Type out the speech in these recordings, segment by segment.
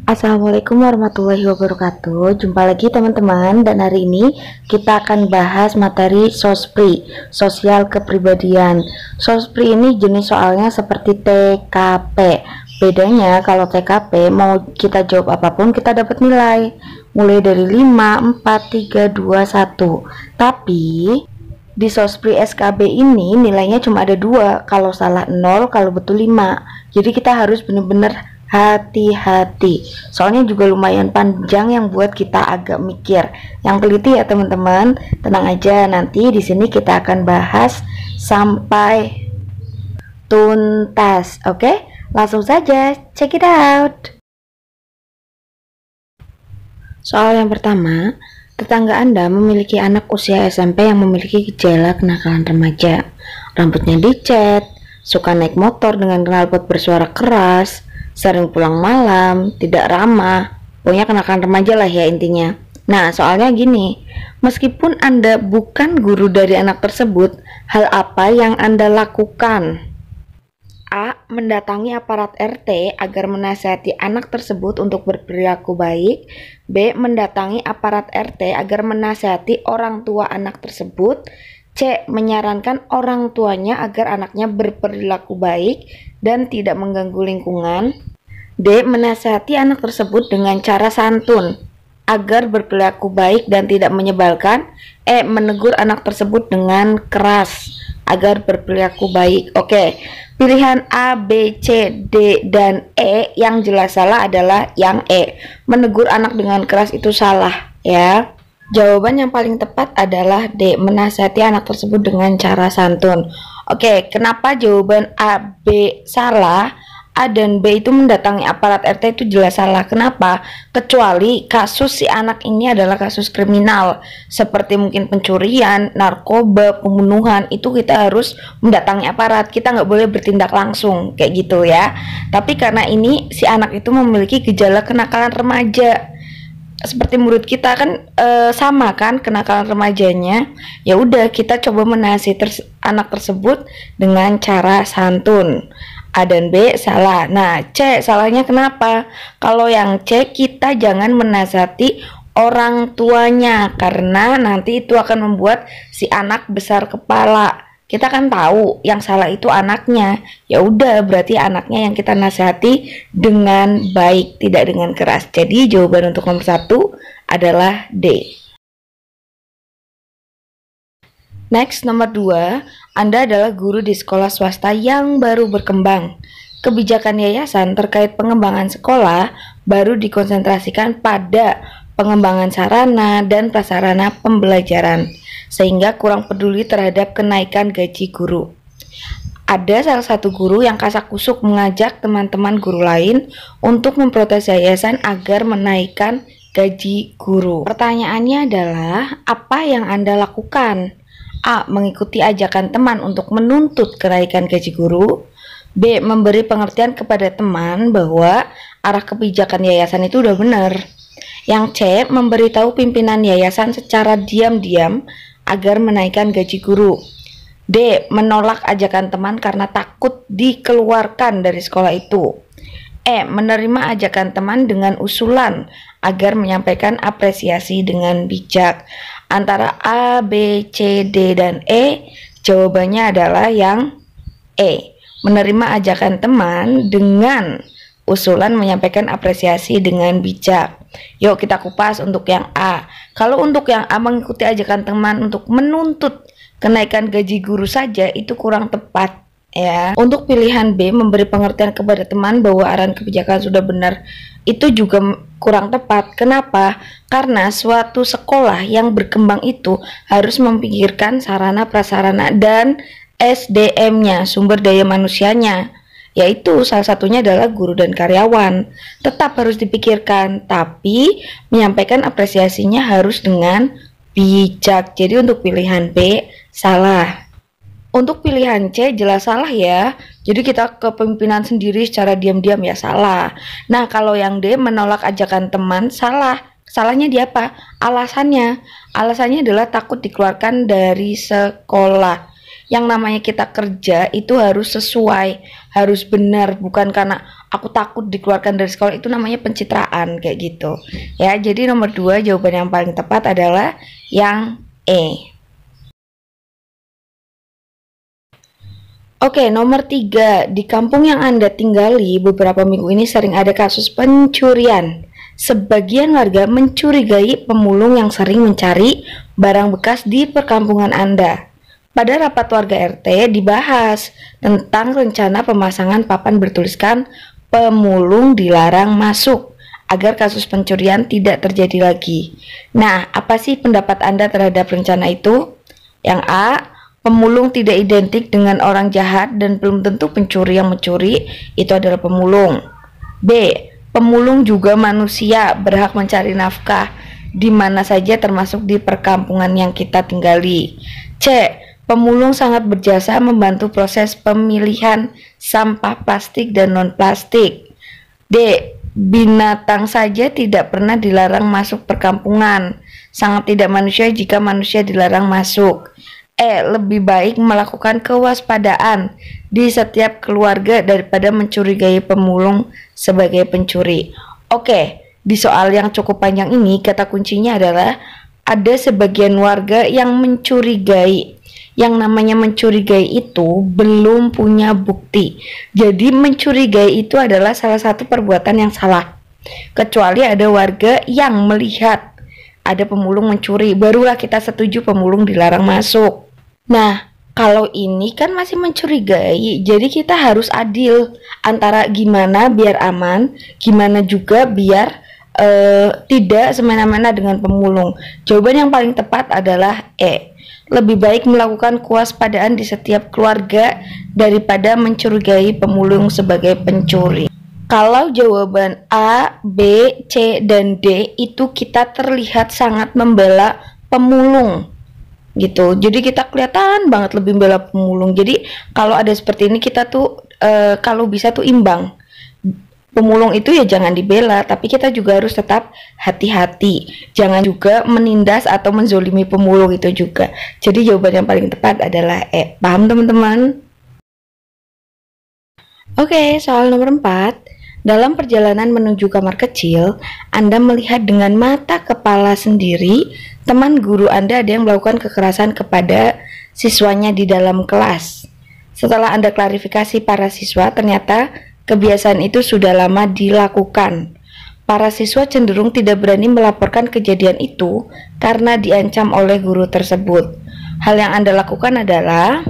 Assalamualaikum warahmatullahi wabarakatuh. Jumpa lagi teman-teman, dan hari ini kita akan bahas materi SOSPRI, sosial kepribadian. SOSPRI ini jenis soalnya seperti TKP. Bedanya kalau TKP mau kita jawab apapun kita dapat nilai mulai dari 5, 4, 3, 2, 1. Tapi di SOSPRI SKB ini nilainya cuma ada 2, kalau salah 0, kalau betul 5. Jadi kita harus benar-benar hati-hati, soalnya juga lumayan panjang yang buat kita agak mikir. Yang teliti ya teman-teman, tenang aja, nanti di sini kita akan bahas sampai tuntas. Oke, langsung saja check it out. Soal yang pertama, tetangga Anda memiliki anak usia SMP yang memiliki gejala kenakalan remaja. Rambutnya dicat, suka naik motor dengan knalpot bersuara keras, sering pulang malam, tidak ramah, pokoknya kenakalan remaja lah ya intinya. Nah, soalnya gini, meskipun Anda bukan guru dari anak tersebut, hal apa yang Anda lakukan? A. Mendatangi aparat RT agar menasihati anak tersebut untuk berperilaku baik. B. Mendatangi aparat RT agar menasihati orang tua anak tersebut. C. Menyarankan orang tuanya agar anaknya berperilaku baik dan tidak mengganggu lingkungan. D. Menasihati anak tersebut dengan cara santun agar berperilaku baik dan tidak menyebalkan. E. Menegur anak tersebut dengan keras agar berperilaku baik. Oke, pilihan A, B, C, D, dan E yang jelas salah adalah yang E. Menegur anak dengan keras itu salah ya. Jawaban yang paling tepat adalah D. Menasihati anak tersebut dengan cara santun. Oke, kenapa jawaban A, B salah? A dan B itu mendatangi aparat RT itu jelas salah. Kenapa? Kecuali kasus si anak ini adalah kasus kriminal, seperti mungkin pencurian, narkoba, pembunuhan, itu kita harus mendatangi aparat. Kita nggak boleh bertindak langsung kayak gitu ya. Tapi karena ini si anak itu memiliki gejala kenakalan remaja, seperti murid kita kan sama kan kenakalan remajanya, ya udah kita coba menasihati anak tersebut dengan cara santun. A dan B salah. Nah, C salahnya kenapa? Kalau yang C, kita jangan menasihati orang tuanya karena nanti itu akan membuat si anak besar kepala. Kita kan tahu yang salah itu anaknya. Ya udah, berarti anaknya yang kita nasihati dengan baik, tidak dengan keras. Jadi jawaban untuk nomor 1 adalah D. Next, nomor 2, Anda adalah guru di sekolah swasta yang baru berkembang. Kebijakan yayasan terkait pengembangan sekolah baru dikonsentrasikan pada pengembangan sarana dan prasarana pembelajaran, sehingga kurang peduli terhadap kenaikan gaji guru. Ada salah satu guru yang kasak-kusuk mengajak teman-teman guru lain untuk memprotes yayasan agar menaikkan gaji guru. Pertanyaannya adalah, apa yang Anda lakukan? A. Mengikuti ajakan teman untuk menuntut kenaikan gaji guru. B. Memberi pengertian kepada teman bahwa arah kebijakan yayasan itu udah benar. Yang C. Memberitahu pimpinan yayasan secara diam-diam agar menaikkan gaji guru. D. Menolak ajakan teman karena takut dikeluarkan dari sekolah itu. E. Menerima ajakan teman dengan usulan agar menyampaikan apresiasi dengan bijak. Antara A, B, C, D, dan E, jawabannya adalah yang E. Menerima ajakan teman dengan usulan menyampaikan apresiasi dengan bijak. Yuk kita kupas untuk yang A. Kalau untuk yang A, mengikuti ajakan teman untuk menuntut kenaikan gaji guru saja, itu kurang tepat ya. Untuk pilihan B, memberi pengertian kepada teman bahwa arahan kebijakan sudah benar, itu juga kurang tepat. Kenapa? Karena suatu sekolah yang berkembang itu harus memikirkan sarana prasarana dan SDM-nya, sumber daya manusianya, yaitu salah satunya adalah guru dan karyawan. Tetap harus dipikirkan, tapi menyampaikan apresiasinya harus dengan bijak. Jadi untuk pilihan B salah. Untuk pilihan C jelas salah ya. Jadi kita ke pimpinan sendiri secara diam-diam ya salah. Nah, kalau yang D, menolak ajakan teman, salah. Salahnya di apa? Alasannya adalah takut dikeluarkan dari sekolah. Yang namanya kita kerja itu harus sesuai, harus benar, bukan karena aku takut dikeluarkan dari sekolah, itu namanya pencitraan kayak gitu ya. Jadi nomor 2 jawaban yang paling tepat adalah yang E. Oke, nomor 3, di kampung yang Anda tinggali beberapa minggu ini sering ada kasus pencurian. Sebagian warga mencurigai pemulung yang sering mencari barang bekas di perkampungan Anda. Pada rapat warga RT dibahas tentang rencana pemasangan papan bertuliskan pemulung dilarang masuk agar kasus pencurian tidak terjadi lagi. Nah, apa sih pendapat Anda terhadap rencana itu? Yang A, pemulung tidak identik dengan orang jahat dan belum tentu pencuri yang mencuri itu adalah pemulung. B, pemulung juga manusia, berhak mencari nafkah di mana saja termasuk di perkampungan yang kita tinggali. C, pemulung sangat berjasa membantu proses pemilihan sampah plastik dan non-plastik. D, binatang saja tidak pernah dilarang masuk perkampungan. Sangat tidak manusia jika manusia dilarang masuk. E, lebih baik melakukan kewaspadaan di setiap keluarga daripada mencurigai pemulung sebagai pencuri. Oke, di soal yang cukup panjang ini kata kuncinya adalah ada sebagian warga yang mencurigai. Yang namanya mencurigai itu belum punya bukti. Jadi mencurigai itu adalah salah satu perbuatan yang salah. Kecuali ada warga yang melihat ada pemulung mencuri, barulah kita setuju pemulung dilarang masuk. Nah, kalau ini kan masih mencurigai, jadi kita harus adil antara gimana biar aman, gimana juga biar tidak semena-mena dengan pemulung. Jawaban yang paling tepat adalah E. Lebih baik melakukan kewaspadaan di setiap keluarga daripada mencurigai pemulung sebagai pencuri. Kalau jawaban A, B, C, dan D itu kita terlihat sangat membela pemulung gitu. Jadi kita kelihatan banget lebih membela pemulung. Jadi kalau ada seperti ini kita tuh kalau bisa tuh imbang. Pemulung itu ya jangan dibela, tapi kita juga harus tetap hati-hati. Jangan juga menindas atau menzolimi pemulung itu juga. Jadi jawaban yang paling tepat adalah E. Paham teman-teman? Oke, soal nomor 4. Dalam perjalanan menuju kamar kecil, Anda melihat dengan mata kepala sendiri teman guru Anda ada yang melakukan kekerasan kepada siswanya di dalam kelas. Setelah Anda klarifikasi para siswa, ternyata kebiasaan itu sudah lama dilakukan. Para siswa cenderung tidak berani melaporkan kejadian itu karena diancam oleh guru tersebut. Hal yang Anda lakukan adalah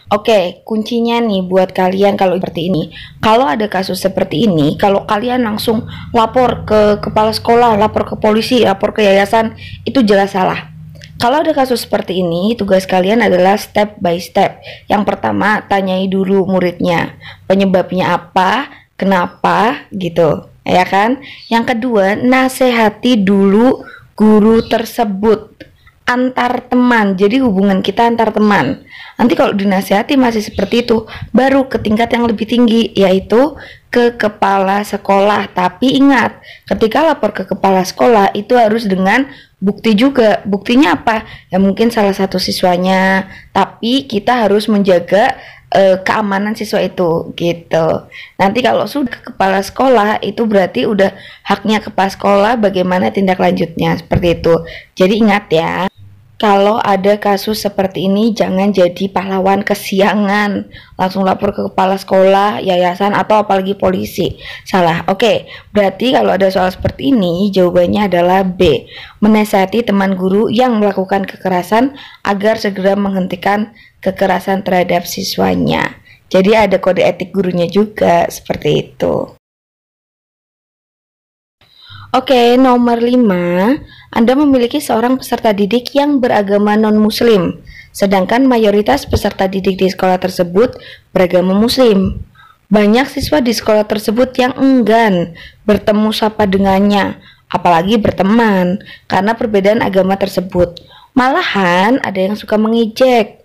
Oke, kuncinya nih buat kalian kalau seperti ini. Kalau ada kasus seperti ini, kalau kalian langsung lapor ke kepala sekolah, lapor ke polisi, lapor ke yayasan, itu jelas salah. Kalau ada kasus seperti ini, tugas kalian adalah step by step. Yang pertama, tanyai dulu muridnya, penyebabnya apa, kenapa, gitu, ya kan? Yang kedua, nasihati dulu guru tersebut. Antar teman, jadi hubungan kita antar teman. Nanti kalau dinasihati masih seperti itu, baru ke tingkat yang lebih tinggi, yaitu ke kepala sekolah. Tapi ingat, ketika lapor ke kepala sekolah itu harus dengan bukti juga. Buktinya apa? Ya mungkin salah satu siswanya, tapi kita harus menjaga keamanan siswa itu gitu. Nanti kalau sudah ke kepala sekolah itu berarti udah haknya kepala sekolah bagaimana tindak lanjutnya, seperti itu. Jadi ingat ya, kalau ada kasus seperti ini jangan jadi pahlawan kesiangan langsung lapor ke kepala sekolah, yayasan, atau apalagi polisi. Salah. Oke, berarti kalau ada soal seperti ini jawabannya adalah B. Menasihati teman guru yang melakukan kekerasan agar segera menghentikan kekerasan terhadap siswanya. Jadi ada kode etik gurunya juga, seperti itu. Oke, nomor 5. Anda memiliki seorang peserta didik yang beragama non-muslim, sedangkan mayoritas peserta didik di sekolah tersebut beragama muslim. Banyak siswa di sekolah tersebut yang enggan bertemu sapa dengannya, apalagi berteman, karena perbedaan agama tersebut. Malahan ada yang suka mengejek.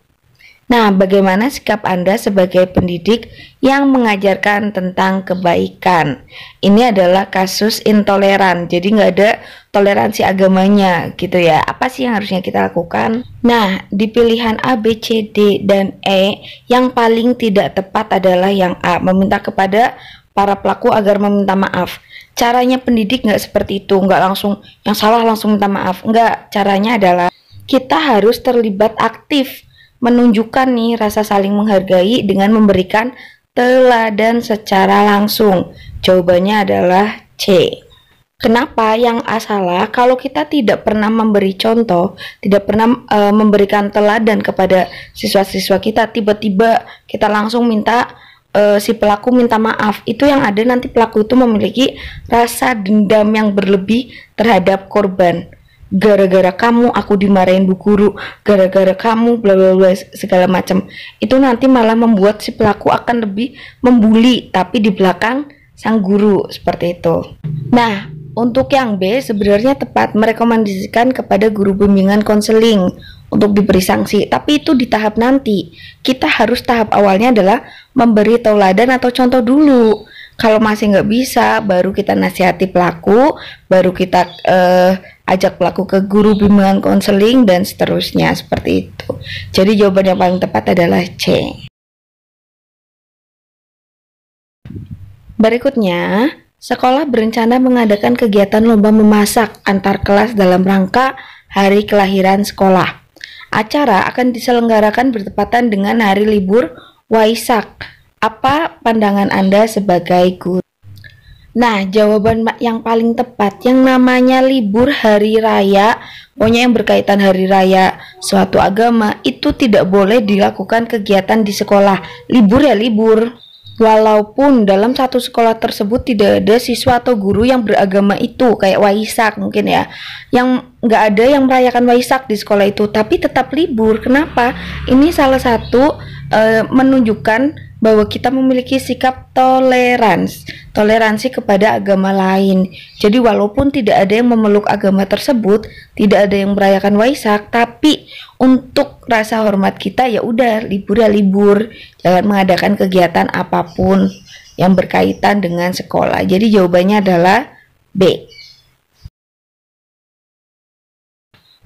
Nah, bagaimana sikap Anda sebagai pendidik yang mengajarkan tentang kebaikan? Ini adalah kasus intoleran, jadi nggak ada toleransi agamanya gitu ya. Apa sih yang harusnya kita lakukan? Nah, di pilihan A, B, C, D, dan E, yang paling tidak tepat adalah yang A, meminta kepada para pelaku agar meminta maaf. Caranya pendidik nggak seperti itu, nggak langsung yang salah langsung minta maaf. Nggak, caranya adalah kita harus terlibat aktif, menunjukkan nih rasa saling menghargai dengan memberikan teladan secara langsung. Jawabannya adalah C. Kenapa yang A salah? Kalau kita tidak pernah memberi contoh, tidak pernah memberikan teladan kepada siswa-siswa kita, tiba-tiba kita langsung minta si pelaku minta maaf, itu yang ada nanti pelaku itu memiliki rasa dendam yang berlebih terhadap korban. Gara-gara kamu aku dimarahin bu guru, gara-gara kamu bla bla bla segala macam. Itu nanti malah membuat si pelaku akan lebih membuli tapi di belakang sang guru, seperti itu. Nah, untuk yang B sebenarnya tepat merekomendasikan kepada guru bimbingan konseling untuk diberi sanksi, tapi itu di tahap nanti. Kita harus tahap awalnya adalah memberi tauladan atau contoh dulu. Kalau masih nggak bisa, baru kita nasihati pelaku, baru kita ajak pelaku ke guru bimbingan konseling dan seterusnya, seperti itu. Jadi jawaban yang paling tepat adalah C. Berikutnya, sekolah berencana mengadakan kegiatan lomba memasak antar kelas dalam rangka hari kelahiran sekolah. Acara akan diselenggarakan bertepatan dengan hari libur Waisak. Apa pandangan Anda sebagai guru? Nah, jawaban yang paling tepat, yang namanya libur hari raya, pokoknya yang berkaitan hari raya suatu agama, itu tidak boleh dilakukan kegiatan di sekolah. Libur ya libur. Walaupun dalam satu sekolah tersebut tidak ada siswa atau guru yang beragama itu, kayak Waisak mungkin ya, yang nggak ada yang merayakan Waisak di sekolah itu, tapi tetap libur. Kenapa? Ini salah satu menunjukkan bahwa kita memiliki sikap toleransi kepada agama lain. Jadi walaupun tidak ada yang memeluk agama tersebut, tidak ada yang merayakan Waisak, tapi untuk rasa hormat kita ya udah libur ya libur, jangan mengadakan kegiatan apapun yang berkaitan dengan sekolah. Jadi jawabannya adalah B.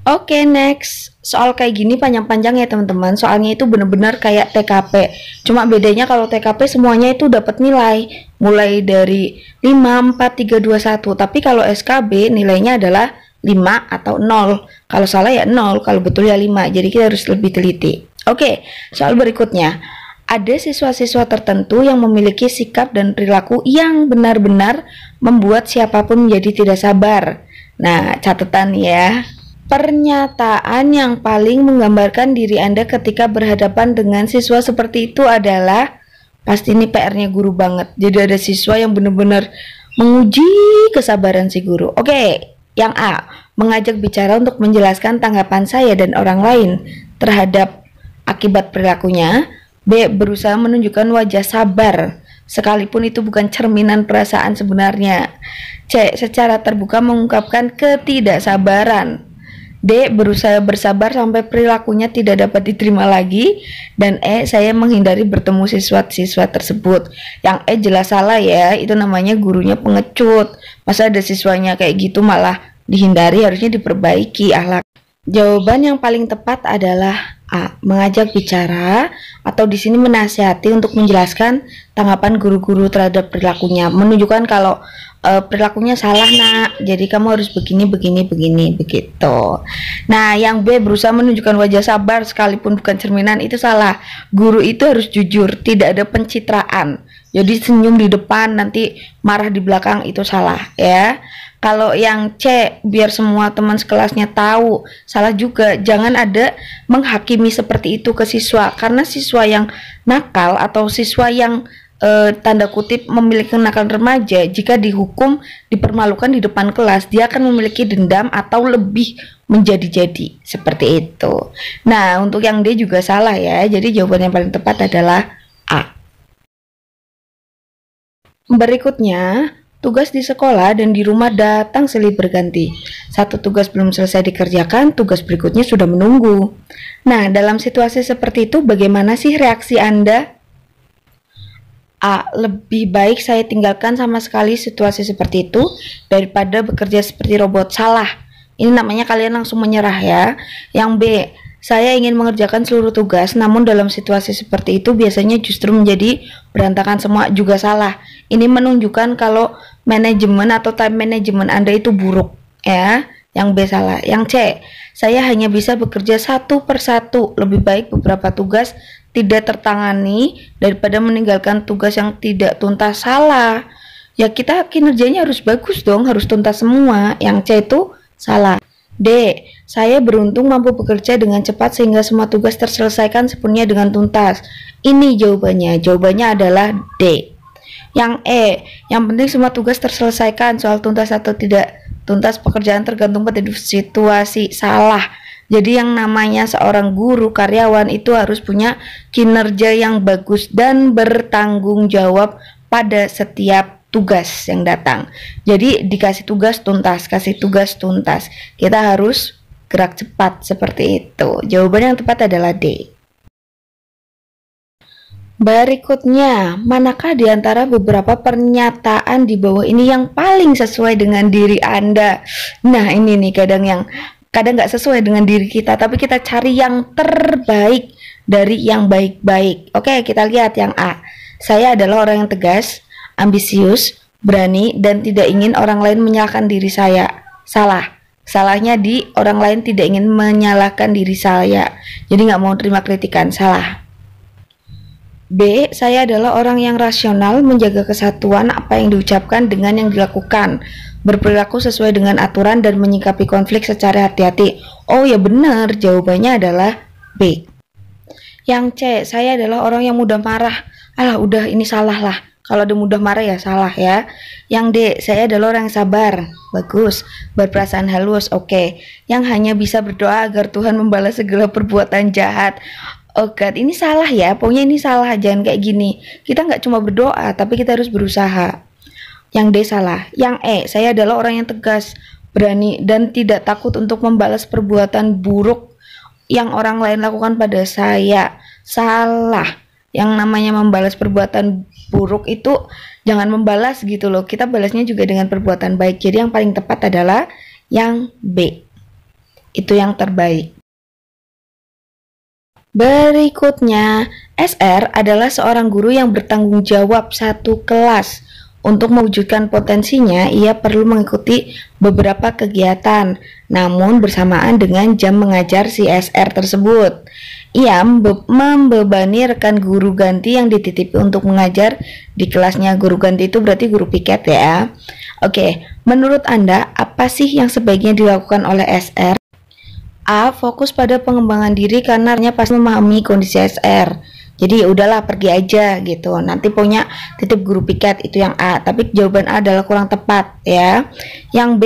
Oke, next. Soal kayak gini panjang-panjang ya teman-teman. Soalnya itu benar-benar kayak TKP. Cuma bedanya kalau TKP semuanya itu dapat nilai. Mulai dari 5, 4, 3, 2, 1. Tapi kalau SKB nilainya adalah 5 atau 0. Kalau salah ya 0, kalau betul ya 5. Jadi kita harus lebih teliti. Oke, soal berikutnya. Ada siswa-siswa tertentu yang memiliki sikap dan perilaku yang benar-benar membuat siapapun menjadi tidak sabar. Nah, catatan ya. Pernyataan yang paling menggambarkan diri Anda ketika berhadapan dengan siswa seperti itu adalah, pasti ini PR-nya guru banget. Jadi ada siswa yang benar-benar menguji kesabaran si guru. Oke, yang A, mengajak bicara untuk menjelaskan tanggapan saya dan orang lain terhadap akibat perilakunya. B, berusaha menunjukkan wajah sabar, sekalipun itu bukan cerminan perasaan sebenarnya. C, secara terbuka mengungkapkan ketidaksabaran. D, berusaha bersabar sampai perilakunya tidak dapat diterima lagi. Dan E, saya menghindari bertemu siswa-siswa tersebut. Yang E jelas salah ya, itu namanya gurunya pengecut. Masa ada siswanya kayak gitu malah dihindari, harusnya diperbaiki akhlak. Jawaban yang paling tepat adalah A, mengajak bicara atau di sini menasihati untuk menjelaskan tanggapan guru-guru terhadap perilakunya, menunjukkan kalau perilakunya salah nak, jadi kamu harus begini begitu. Nah, yang B, berusaha menunjukkan wajah sabar sekalipun bukan cerminan, itu salah. Guru itu harus jujur, tidak ada pencitraan. Jadi senyum di depan nanti marah di belakang, itu salah ya. Kalau yang C, biar semua teman sekelasnya tahu, salah juga. Jangan ada menghakimi seperti itu ke siswa, karena siswa yang nakal atau siswa yang tanda kutip memiliki kenakalan remaja, jika dihukum dipermalukan di depan kelas, dia akan memiliki dendam atau lebih menjadi-jadi seperti itu. Nah, untuk yang D juga salah ya. Jadi jawaban yang paling tepat adalah A. Berikutnya, tugas di sekolah dan di rumah datang silih berganti. Satu tugas belum selesai dikerjakan, tugas berikutnya sudah menunggu. Nah, dalam situasi seperti itu bagaimana sih reaksi Anda? A, lebih baik saya tinggalkan sama sekali situasi seperti itu daripada bekerja seperti robot. Salah. Ini namanya kalian langsung menyerah ya. Yang B, Saya ingin mengerjakan seluruh tugas, namun dalam situasi seperti itu biasanya justru menjadi berantakan semua, juga salah. Ini menunjukkan kalau manajemen atau time management Anda itu buruk, ya. Yang B salah. Yang C, saya hanya bisa bekerja satu persatu. Lebih baik beberapa tugas tidak tertangani daripada meninggalkan tugas yang tidak tuntas. Salah. Ya kita kinerjanya harus bagus dong, harus tuntas semua. Yang C itu salah. D, saya beruntung mampu bekerja dengan cepat sehingga semua tugas terselesaikan sepenuhnya dengan tuntas. Ini jawabannya. Jawabannya adalah D. Yang E, yang penting semua tugas terselesaikan. Soal tuntas atau tidak tuntas pekerjaan tergantung pada situasi. Salah. Jadi yang namanya seorang guru karyawan itu harus punya kinerja yang bagus dan bertanggung jawab pada setiap tugas yang datang. Jadi dikasih tugas tuntas, kasih tugas tuntas. Kita harus gerak cepat seperti itu. Jawaban yang tepat adalah D. Berikutnya, manakah di antara beberapa pernyataan di bawah ini yang paling sesuai dengan diri Anda? Nah, ini nih kadang nggak sesuai dengan diri kita, tapi kita cari yang terbaik dari yang baik-baik. Oke, kita lihat yang A. Saya adalah orang yang tegas, ambisius, berani, dan tidak ingin orang lain menyalahkan diri saya. Salah. Salahnya di orang lain tidak ingin menyalahkan diri saya. Jadi nggak mau terima kritikan. Salah. B. Saya adalah orang yang rasional, menjaga kesatuan apa yang diucapkan dengan yang dilakukan, berperilaku sesuai dengan aturan dan menyikapi konflik secara hati-hati. Oh ya benar, jawabannya adalah B. Yang C. Saya adalah orang yang mudah marah. Alah udah ini salah lah. Kalau dia mudah marah ya salah ya. Yang D, saya adalah orang yang sabar. Bagus. Berperasaan halus. Oke. Yang hanya bisa berdoa agar Tuhan membalas segala perbuatan jahat. Oh God, ini salah ya. Pokoknya ini salah. Jangan kayak gini. Kita nggak cuma berdoa, tapi kita harus berusaha. Yang D salah. Yang E, saya adalah orang yang tegas, berani, dan tidak takut untuk membalas perbuatan buruk yang orang lain lakukan pada saya. Salah. Yang namanya membalas perbuatan buruk itu jangan membalas gitu loh. Kita balasnya juga dengan perbuatan baik. Jadi yang paling tepat adalah yang B. Itu yang terbaik. Berikutnya, SR adalah seorang guru yang bertanggung jawab satu kelas. Untuk mewujudkan potensinya, ia perlu mengikuti beberapa kegiatan, namun bersamaan dengan jam mengajar si SR tersebut. Ia membebani rekan guru ganti yang dititipi untuk mengajar di kelasnya. Guru ganti itu berarti guru piket ya. Oke, menurut Anda apa sih yang sebaiknya dilakukan oleh SR? A. Fokus pada pengembangan diri karena pasti memahami kondisi SR. Jadi udahlah pergi aja gitu. Nanti punya titip guru piket, itu yang A. Tapi jawaban A adalah kurang tepat ya. Yang B,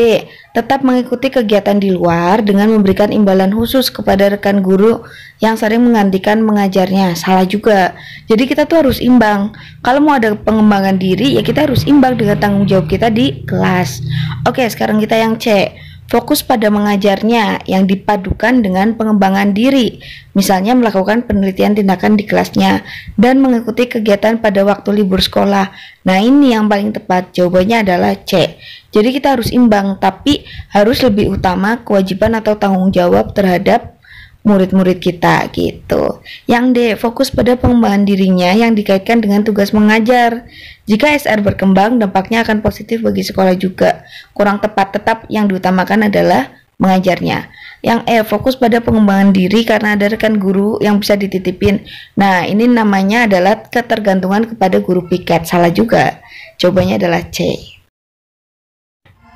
tetap mengikuti kegiatan di luar dengan memberikan imbalan khusus kepada rekan guru yang sering menggantikan mengajarnya. Salah juga. Jadi kita tuh harus imbang. Kalau mau ada pengembangan diri ya kita harus imbang dengan tanggung jawab kita di kelas. Oke, sekarang kita yang C. Fokus pada mengajarnya yang dipadukan dengan pengembangan diri, misalnya melakukan penelitian tindakan di kelasnya dan mengikuti kegiatan pada waktu libur sekolah. Nah ini yang paling tepat, jawabannya adalah C. Jadi kita harus imbang, tapi harus lebih utama kewajiban atau tanggung jawab terhadap murid-murid kita gitu. Yang D, fokus pada pengembangan dirinya yang dikaitkan dengan tugas mengajar. Jika SR berkembang, dampaknya akan positif bagi sekolah juga. Kurang tepat, tetap yang diutamakan adalah mengajarnya. Yang E, fokus pada pengembangan diri karena ada rekan guru yang bisa dititipin. Nah, ini namanya adalah ketergantungan kepada guru piket. Salah juga. Jawabannya adalah C.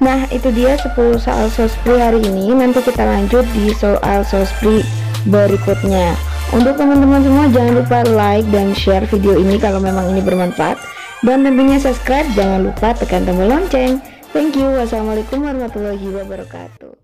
Nah, itu dia 10 soal sospri hari ini. Nanti kita lanjut di soal sospri berikutnya. Untuk teman-teman semua, jangan lupa like dan share video ini kalau memang ini bermanfaat. Dan tentunya subscribe, jangan lupa tekan tombol lonceng. Thank you. Wassalamualaikum warahmatullahi wabarakatuh.